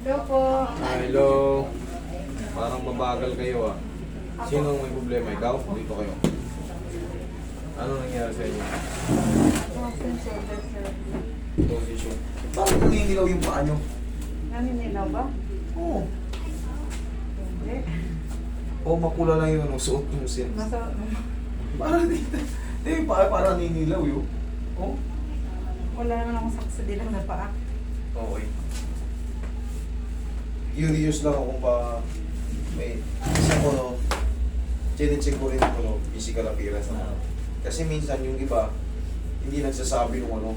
Hello po. Hello. Parang mabagal kayo ah. Sino may problema? Ikaw? Dito kayo. Ano nangyari sa inyo? Frozen shoulder, sir. Position. Bakit naninilaw yung paa nyo? Naninilaw ba? Oo. Hindi. O makula lang yung suot yung sin. Nasa... Parang dito. Hindi, parang naninilaw yun. Oh. Wala naman akong saksadilang na paa. Okay. Curious lang ako kung ba may isa ko no, chinecheck ko rin ako no, physical appearance na. Kasi minsan yung iba, hindi nagsasabi nung ano,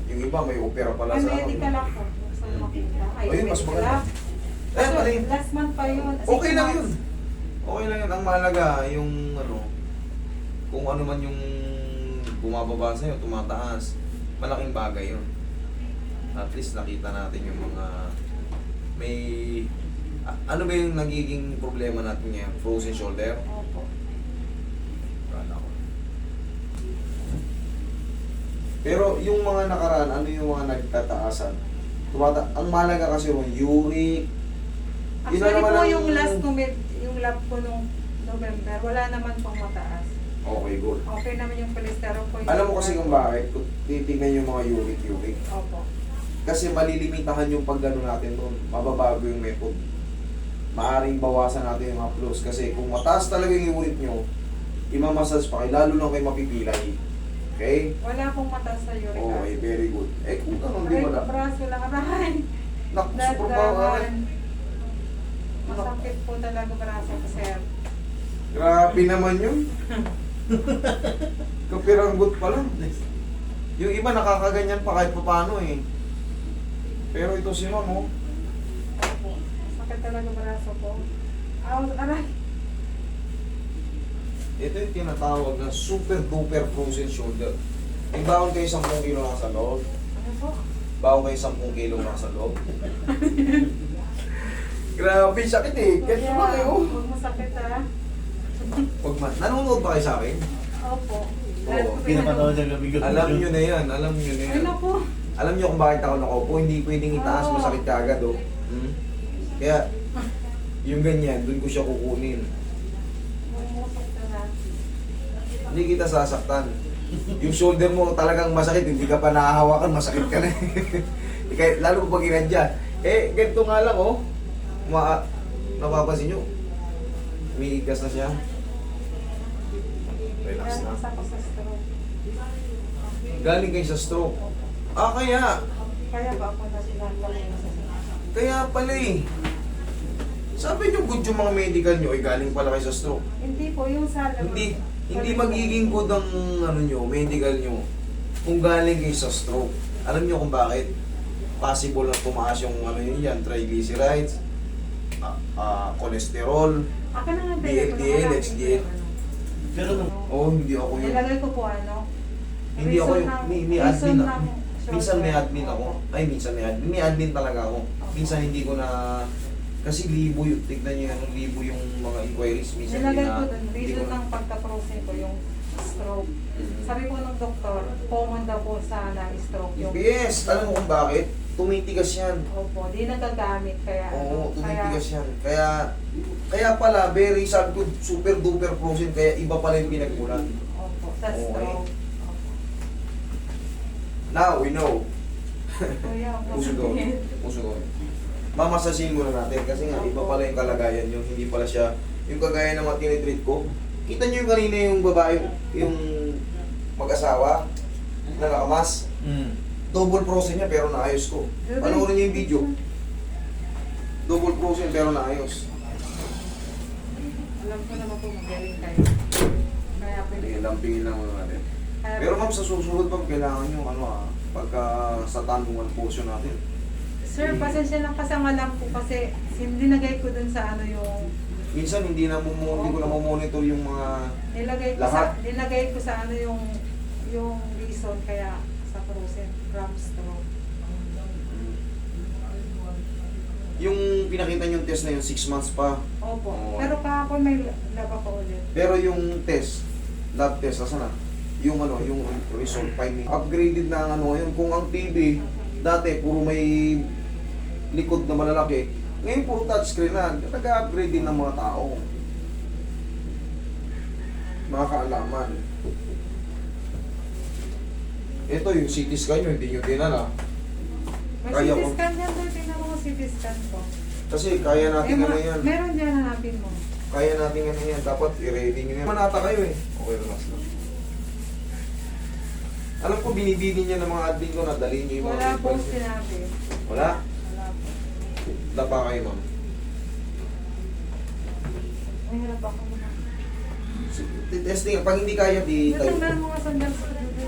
yung iba may opera pala Ay, sa medical ako. Gusto mo makita. Ay, Ayun, mas medical maganda. ako. Eh, pala yun. Last month pa yun. Okay 6 lang months. yun. Okay lang yun. Ang mahalaga, yung ano, kung ano man yung bumababa sa'yo, tumataas, malaking bagay yun. At least nakita natin yung mga may ano ba yung nagiging problema natin ngayon? Frozen shoulder? Opo. Kala ko. Pero yung mga nakaraan, ano yung mga nagtataasan? Ang mahalaga kasi yung uric. Yun na Actually naman po ang- yung last yung lab ko nung November, wala naman pong mataas. Okay, good. Okay naman yung cholesterol ko. Alam mo kasi kung bakit? Kung titignan yung mga uric. Opo. Kasi malilimitahan yung paggano natin doon. Mababago yung method. Maaring bawasan natin yung haplos. Kasi kung mataas talaga yung uric nyo, imamassage pa kayo, lalo lang kayo mapipilay. Okay? Wala pong mataas sa uric Okay, acid. very good. Eh kung ganun, di Aray, wala. braso lang aray. Naku, super power. Masakit po talaga braso ko, sir. Grabe naman yun. Kapiranggot pa lang. Yung iba nakakaganyan pa kahit paano eh. Pero ito si Ma'am, oh. Opo. Masakit talaga braso ko. Aray. Ito yung tinatawag na super duper frozen shoulder. Yung baon kayo 10 kilo lang sa loob. Ano po? Baon kayo 10 kilo lang sa loob. Grabe, sakit eh. Ganito ba kayo? Huwag masakit ha. Nanonood ba kayo sa akin? Opo. Oo, Pinapatawa siya gabi-gabi. Alam nyo na yan, alam nyo na Ay yan. naku. Alam nyo kung bakit ako nakaupo, hindi pwedeng itaas, Oo. masakit ka agad oh. Kaya, yung ganyan, dun ko siya kukunin. Masakit na. Hindi kita sasaktan. Yung shoulder mo talagang masakit, hindi ka pa nahahawakan, masakit ka na. Kaya, lalo pag ginadya. Eh, ganito nga lang oh. Napapansin nyo, umiigas na siya. Relax na. Isa ko sa stroke. Galing kayo sa stroke. Kaya. Kaya ba ako na sinasakit sa Kaya pala eh. Sabi nyo good yung mga medical nyo, galing pala kayo sa stroke. Hindi po, yung sa Hindi magiging good ang ano nyo, medical nyo kung galing kayo sa stroke. Alam nyo kung bakit? Possible na tumaas yung ano yun yan, triglycerides, cholesterol, Ako na nga DLDL, HDL. Pero nung Hindi ako yun. Nilagay ko po ano. Hindi ako yun. May admin ako. Minsan may admin ako. Opo. Ay, minsan may admin. May admin talaga ako. Minsan hindi ko na... Kasi libo yung... Tignan nyo yung libo yung mga inquiries. Minsan hindi Nilagay na... ko dun, hindi reason ko na- ng pagka-process ko yung stroke. Mhm. Sabi po ng doktor, common daw po sana stroke yung... Yes! Alam mo kung bakit? Tumitigas yan. Opo, di nagagamit kaya... Oo, kaya, tumitigas yan. Kaya pala, very sabi ko, super duper frozen. Kaya iba pala yung pinagmulan. opo, sa Okay. stroke. Opo. Now, we know. Kaya, Puso ko. Puso ko. Mamasasin muna natin kasi nga iba pala yung kalagayan yung hindi pala siya yung kagaya ng mga tinitreat ko. Kita nyo yung kanina yung babae, yung mag-asawa na nakamas. Double frozen niya pero naayos ko. Panoorin niyo yung video. Double frozen pero naayos. Alam ko naman po magaling kayo. Kaya Sige, lampingin lang muna natin. Kaya, Pero ma'am, sa susunod ma'am, kailangan nyo pagka sa tanungan portion natin. Sir, pasensya lang kasi ang alam ko kasi dinagay ko dun sa ano yung Minsan hindi ko na monitor yung mga Lahat? nilagay ko sa ano yung reason kaya sa frozen gram stroke. yung pinakita nyo test na yung 6 months pa. Opo. Oo. Pero kahapon may laba pa ulit. Pero yung test, lab test, asa na? Yung yung result finding. Upgraded na ang ano ngayon. Kung ang TB, dati puro may likod na malalaki. Ngayon puro touchscreen na, nag-upgrade din ng mga tao. Mga kaalaman. Ito yung CT scan nyo, hindi nyo dinala. May Kaya CT ko. scan yan doon. Tingnan mo CT scan ko. Kasi kaya natin ano yan. Meron dyan, hanapin mo. Kaya natin ano yan. Dapat i-ready nyo yan. Manata kayo eh. Okay, relax lang. Alam ko binibili niya ng mga admin ko na dalhin nyo yung mga Wala pong papers niya. sinabi. Wala? Wala po. Dapa kayo ma'am. Mahirap ako naman. Testing. Pag hindi kaya, di tayo. Natanggal mo nga sandals ko dito.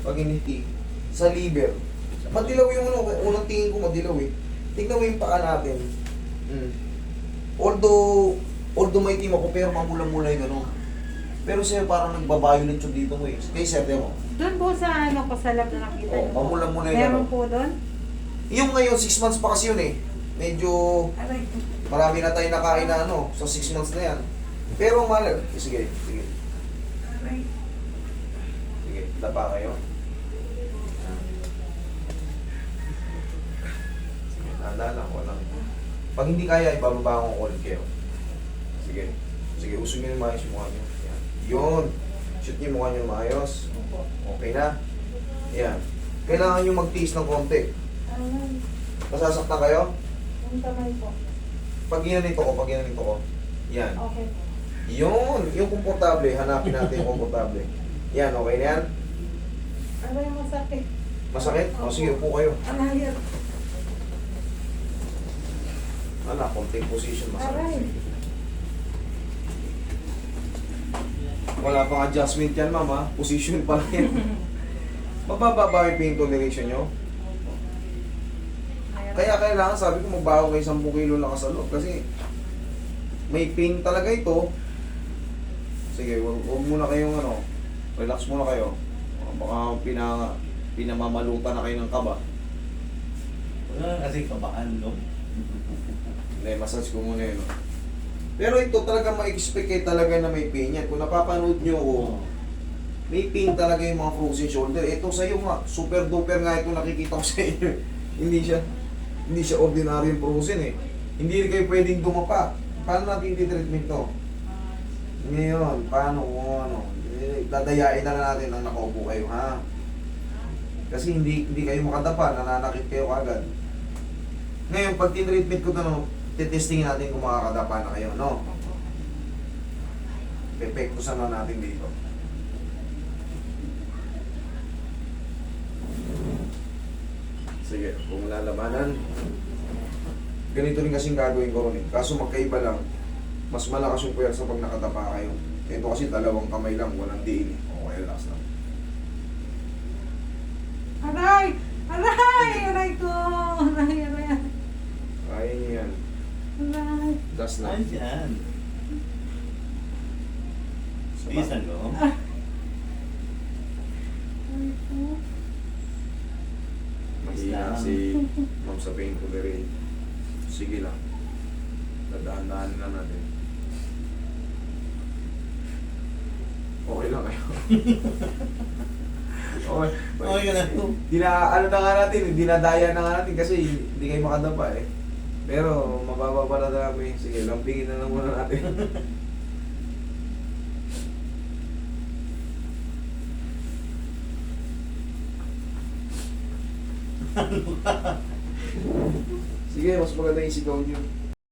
Pag hindi, sa liver. Madilaw yung ano, unang tingin ko madilaw eh. Tignan mo yung paa natin. Although may team ako, pero mamula-mula yung ano. Pero sir, parang nagbabayolate yung dito mo eh. Kay sir, mo. Doon po sa ano ko sa lab na nakita Oh, niyo. mamula-mula yung Meron ano. po doon? Yung ngayon, 6 months pa kasi yun eh. Medyo Aray. marami na tayo nakain na ano, sa 6 months na yan. Pero malal. Sige. Aray. Sige, dapa kayo. Sige, tanda lang, walang. Pag hindi kaya, ibababa akong call kayo. Sige, usugin yung maayos yung mukha nyo. Yan. Yun. Shoot niyo yung mukha nyo maayos. Opo. Okay na? Yan. Kailangan nyo magtiis ng konti. Aray. Nasasaktan kayo? Yung kamay po. Pag ginanito ko. Yan. Okay po. Yun. Yung komportable. Hanapin natin yung komportable. Yan, okay na yan? Aray, masakit. Masakit? O sige, upo kayo. Aray. Konting position Aray. masakit. Wala pang adjustment yan, ma'am, ha? Position pa lang yan. Mababa ba yung pain toleration nyo? Opo. Mayroon. Kaya kailangan, sabi ko, magbago kayo 10 kilo na kasalot. Kasi may pain talaga ito. Sige, huwag muna kayong ano, relax muna kayo. Baka pinamamalutan na kayo ng kaba. Wala kasi kabahan, no? Hindi, massage ko muna yun. Pero ito talaga ma-expect kayo talaga na may pain yan. Kung napapanood nyo ko, may pain talaga yung mga frozen shoulder. Ito sa'yo nga, super duper nga ito nakikita ko sa inyo. hindi siya ordinary yung frozen eh. Hindi rin kayo pwedeng dumapa. Paano natin i-treatment to? Ngayon, paano kung ano? Dadayain na natin ang nakaupo kayo, ha? Kasi hindi kayo makadapa, nananakit kayo agad. Ngayon, pag tinreatment ko ito, no, titestingin natin kung makakadapa na kayo, no? Pepektusan na natin dito. Sige, kung lalabanan, ganito rin kasing gagawin ko rin. Kaso magkaiba lang, mas malakas yung puwersa pag nakadapa kayo. Ito kasi dalawang kamay lang, walang diin. Okay, relax lang. Aray! Aray! Aray ko! Aray. Kaya nyo yan. Aray. Das na. Andyan. Isa, no? Aray ko. Mahina si Ma'am sa pain tolerate. Sige lang. Dadaan-daan na natin. Okay lang kayo. Okay. Okay ka na. Ano na nga natin, dinadaya na nga natin kasi hindi kayo makadapa eh. Pero mababa pala namin. Sige, lampingin na lang muna natin. Sige, mas maganda yung sigaw nyo.